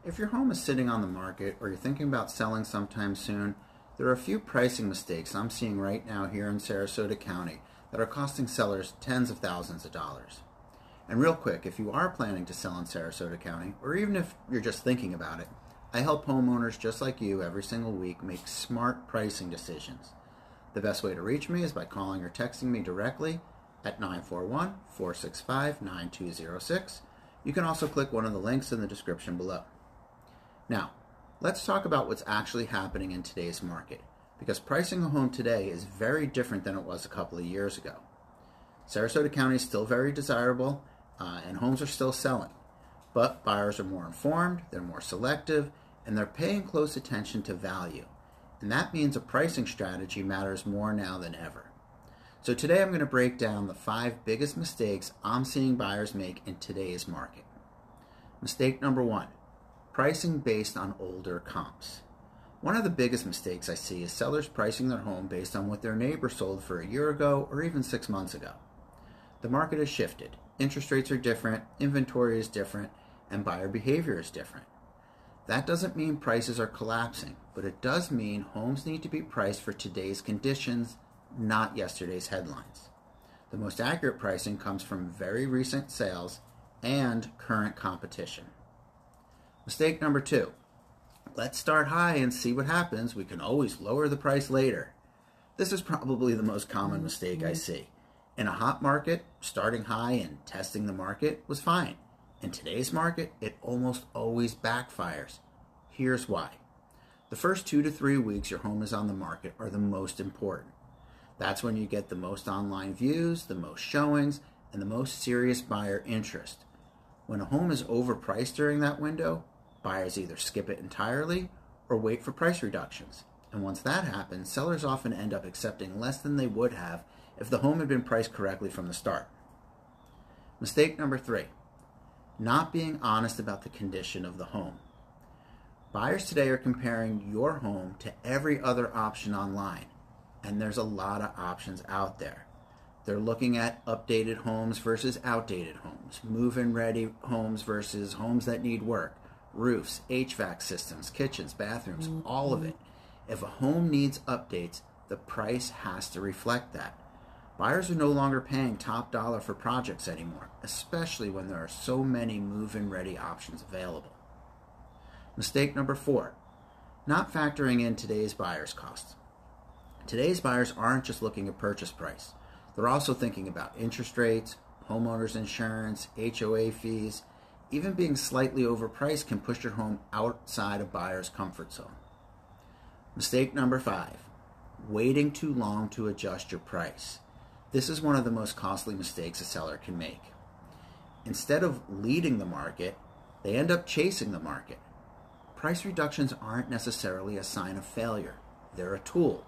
If your home is sitting on the market or you're thinking about selling sometime soon, there are a few pricing mistakes I'm seeing right now here in Sarasota County that are costing sellers tens of thousands of dollars. And real quick, if you are planning to sell in Sarasota County, or even if you're just thinking about it, I help homeowners just like you every single week make smart pricing decisions. The best way to reach me is by calling or texting me directly at 941-465-9206. You can also click one of the links in the description below. Now, let's talk about what's actually happening in today's market, because pricing a home today is very different than it was a couple of years ago. Sarasota County is still very desirable, and homes are still selling, but buyers are more informed, they're more selective, and they're paying close attention to value. And that means a pricing strategy matters more now than ever. So today I'm going to break down the 5 biggest mistakes I'm seeing buyers make in today's market. Mistake number 1. Pricing based on older comps. One of the biggest mistakes I see is sellers pricing their home based on what their neighbor sold for a year ago or even 6 months ago. The market has shifted. Interest rates are different, inventory is different, and buyer behavior is different. That doesn't mean prices are collapsing, but it does mean homes need to be priced for today's conditions, not yesterday's headlines. The most accurate pricing comes from very recent sales and current competition. Mistake number 2. Let's start high and see what happens. We can always lower the price later. This is probably the most common mistake I see. In a hot market, starting high and testing the market was fine. In today's market, it almost always backfires. Here's why. The first 2 to 3 weeks your home is on the market are the most important. That's when you get the most online views, the most showings, and the most serious buyer interest. When a home is overpriced during that window, buyers either skip it entirely or wait for price reductions. And once that happens, sellers often end up accepting less than they would have if the home had been priced correctly from the start. Mistake number 3. Not being honest about the condition of the home. Buyers today are comparing your home to every other option online, and there's a lot of options out there. They're looking at updated homes versus outdated homes, move-in ready homes versus homes that need work, roofs, HVAC systems, kitchens, bathrooms, all of it. If a home needs updates, the price has to reflect that. Buyers are no longer paying top dollar for projects anymore, especially when there are so many move-in ready options available. Mistake number 4. Not factoring in today's buyer's costs. Today's buyers aren't just looking at purchase price. They're also thinking about interest rates, homeowners insurance, HOA fees. Even being slightly overpriced can push your home outside a buyer's comfort zone. Mistake number 5. Waiting too long to adjust your price. This is one of the most costly mistakes a seller can make. Instead of leading the market, they end up chasing the market. Price reductions aren't necessarily a sign of failure. They're a tool.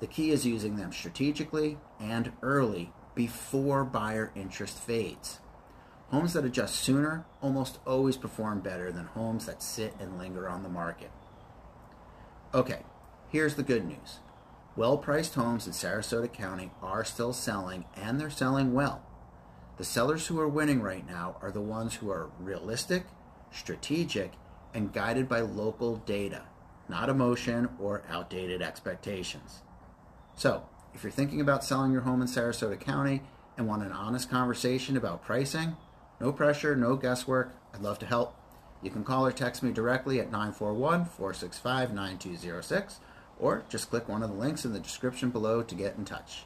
The key is using them strategically and early before buyer interest fades. Homes that adjust sooner almost always perform better than homes that sit and linger on the market. Okay, here's the good news. Well-priced homes in Sarasota County are still selling, and they're selling well. The sellers who are winning right now are the ones who are realistic, strategic, and guided by local data, not emotion or outdated expectations. So, if you're thinking about selling your home in Sarasota County and want an honest conversation about pricing, no pressure, no guesswork, I'd love to help. You can call or text me directly at 941-465-9206, or just click one of the links in the description below to get in touch.